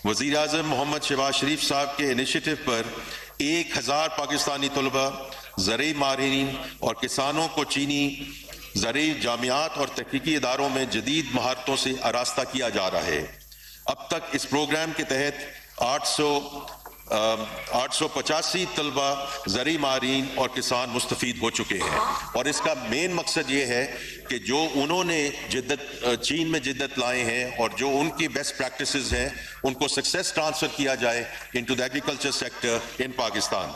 وزیر اعظم محمد شہباز شریف صاحب کے انیشیٹو پر 1000 پاکستانی طلبہ، زرعی ماہرین اور کسانوں کو چینی زرعی جامعات اور تحقیقی اداروں میں جدید مہارتوں سے آراستہ کیا جا رہا ہے۔ اب تک اس پروگرام کے تحت 885 طلبہ، زرعی ماہرین اور کسان مستفید ہو چکے ہیں، اور اس کا مین مقصد یہ ہے کہ جو انہوں نے چین میں جدت لائے ہیں اور جو ان کی بیسٹ پریکٹسز ہیں ان کو سکسیس ٹرانسفر کیا جائے انٹو دی ایگریکلچر سیکٹر ان پاکستان۔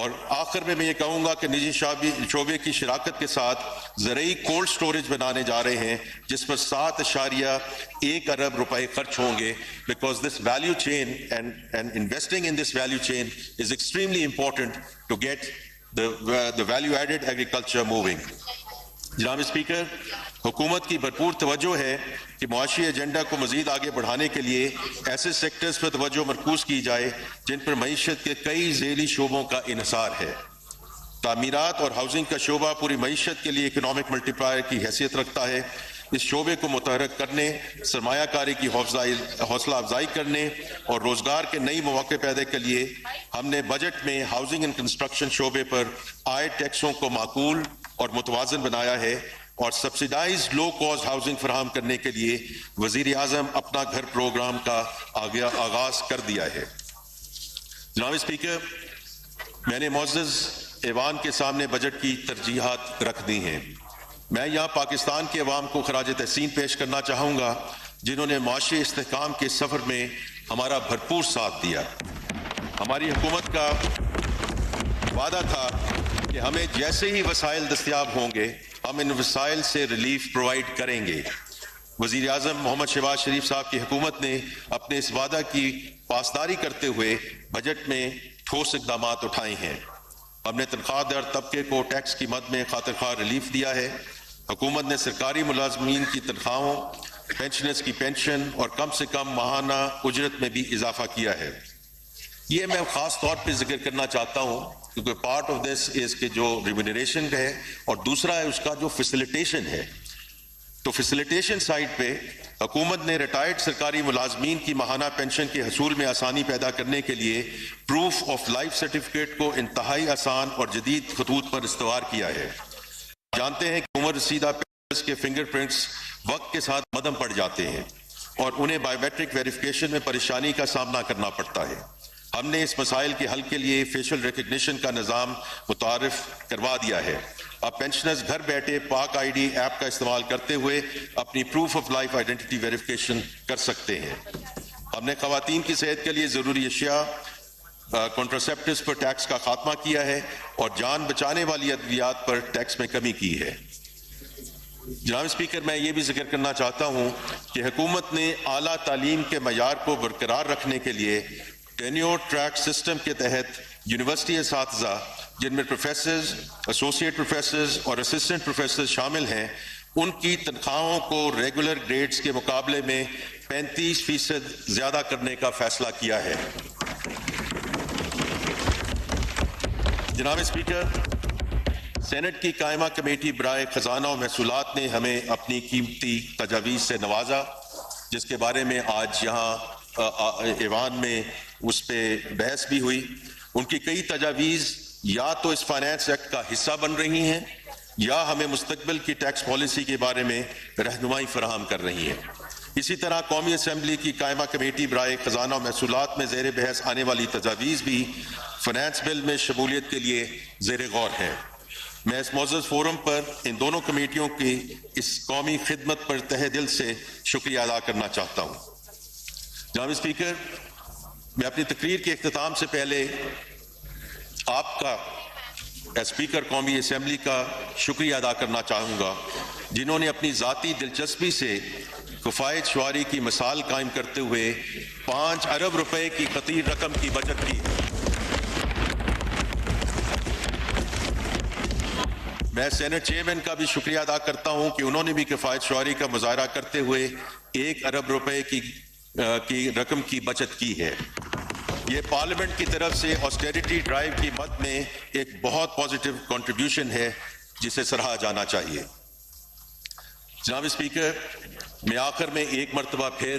اور آخر میں یہ کہوں گا کہ نجی شعبے کی شراکت کے ساتھ زرعی کولڈ سٹوریج بنانے جا رہے ہیں جس پر 7.1 ارب روپے خرچ ہوں گے، because this value chain and investing in this value chain is extremely important to get the value added agriculture moving۔ جناب اسپیکر، حکومت کی بھرپور توجہ ہے کہ معاشی ایجنڈا کو مزید آگے بڑھانے کے لیے ایسے سیکٹرز پر توجہ مرکوز کی جائے جن پر معیشت کے کئی ذیلی شعبوں کا انحصار ہے۔ تعمیرات اور ہاؤسنگ کا شعبہ پوری معیشت کے لیے اکنامک ملٹی پلائر کی حیثیت رکھتا ہے۔ اس شعبے کو متحرک کرنے، سرمایہ کاری کی حوصلہ افزائی کرنے اور روزگار کے نئی مواقع پیدا کے لیے ہم نے بجٹ میں ہاؤسنگ اینڈ کنسٹرکشن شعبے پر عائد ٹیکسوں کو معقول اور متوازن بنایا ہے، اور سبسیڈائز لو کاسٹ ہاؤسنگ فراہم کرنے کے لیے وزیر اعظم اپنا گھر پروگرام کا آغاز کر دیا ہے۔ جناب اسپیکر، میں نے معزز ایوان کے سامنے بجٹ کی ترجیحات رکھ دی ہیں۔ میں یہاں پاکستان کے عوام کو خراج تحسین پیش کرنا چاہوں گا جنہوں نے معاشی استحکام کے سفر میں ہمارا بھرپور ساتھ دیا۔ ہماری حکومت کا وعدہ تھا کہ ہمیں جیسے ہی وسائل دستیاب ہوں گے ہم ان وسائل سے ریلیف پرووائڈ کریں گے۔ وزیر اعظم محمد شہباز شریف صاحب کی حکومت نے اپنے اس وعدہ کی پاسداری کرتے ہوئے بجٹ میں ٹھوس اقدامات اٹھائے ہیں۔ ہم نے تنخواہ دار طبقے کو ٹیکس کی مد میں خاطر خواہ ریلیف دیا ہے۔ حکومت نے سرکاری ملازمین کی تنخواہوں، پینشنرز کی پینشن اور کم سے کم ماہانہ اجرت میں بھی اضافہ کیا ہے۔ یہ میں خاص طور پہ ذکر کرنا چاہتا ہوں کیونکہ پارٹ آف دس از کہ جو ریمونریشن ہے اور دوسرا ہے اس کا جو فیسیلیٹیشن ہے۔ تو فیسیلیٹیشن سائٹ پہ حکومت نے ریٹائرڈ سرکاری ملازمین کی ماہانہ پینشن کے حصول میں آسانی پیدا کرنے کے لیے پروف آف لائف سرٹیفکیٹ کو انتہائی آسان اور جدید خطوط پر استوار کیا ہے۔ جانتے ہیں کہ عمر رسیدہ پیشنٹس کے فنگر پرنٹس وقت کے ساتھ مدھم پڑ جاتے ہیں اور انہیں بایو میٹرک ویریفیکیشن میں پریشانی کا سامنا کرنا پڑتا ہے۔ ہم نے اس مسائل کے حل کے لیے فیشل ریکگنیشن کا نظام متعارف کروا دیا ہے۔ اب پینشنرز گھر بیٹھے پاک آئی ڈی ایپ کا استعمال کرتے ہوئے اپنی proof of life identity verification کر سکتے ہیں۔ ہم نے خواتین کی صحت کے لیے ضروری اشیاء کنٹراسیپٹیوز پر ٹیکس کا خاتمہ کیا ہے اور جان بچانے والی ادویات پر ٹیکس میں کمی کی ہے۔ جناب اسپیکر، میں یہ بھی ذکر کرنا چاہتا ہوں کہ حکومت نے اعلیٰ تعلیم کے معیار کو برقرار رکھنے کے لیے ٹینیور ٹریک سسٹم کے تحت یونیورسٹی اساتذہ جن میں پروفیسرز، ایسوسیٹ پروفیسرز اور اسسٹنٹ پروفیسرز شامل ہیں ان کی تنخواہوں کو ریگولر گریڈز کے مقابلے میں 35% زیادہ کرنے کا فیصلہ کیا ہے۔ جناب اسپیکر، سینٹ کی قائمہ کمیٹی برائے خزانہ و محصولات نے ہمیں اپنی قیمتی تجاویز سے نوازا جس کے بارے میں آج یہاں ایوان میں اس پہ بحث بھی ہوئی۔ ان کی کئی تجاویز یا تو اس فائنانس ایکٹ کا حصہ بن رہی ہیں یا ہمیں مستقبل کی ٹیکس پالیسی کے بارے میں رہنمائی فراہم کر رہی ہیں۔ اسی طرح قومی اسمبلی کی قائمہ کمیٹی برائے خزانہ و محصولات میں زیر بحث آنے والی تجاویز بھی فائنانس بل میں شمولیت کے لیے زیر غور ہیں۔ میں اس معزز فورم پر ان دونوں کمیٹیوں کی اس قومی خدمت پر تہہ دل سے شکریہ ادا کرنا چاہتا ہوں۔ جناب اسپیکر، میں اپنی تقریر کے اختتام سے پہلے آپ کا اسپیکر قومی اسمبلی کا شکریہ ادا کرنا چاہوں گا جنہوں نے اپنی ذاتی دلچسپی سے کفایت شعاری کی مثال قائم کرتے ہوئے 5 ارب روپے کی خطیر رقم کی بچت کی۔ میں سینٹ چیئرمین کا بھی شکریہ ادا کرتا ہوں کہ انہوں نے بھی کفایت شعاری کا مظاہرہ کرتے ہوئے 1 ارب روپے کی رقم کی بچت کی ہے۔ یہ پارلیمنٹ کی طرف سے آسٹیریٹی ڈرائیو کی مد میں ایک بہت پازیٹیو کنٹریبیوشن ہے جسے سراہا جانا چاہیے۔ جناب اسپیکر، میں آخر میں ایک مرتبہ پھر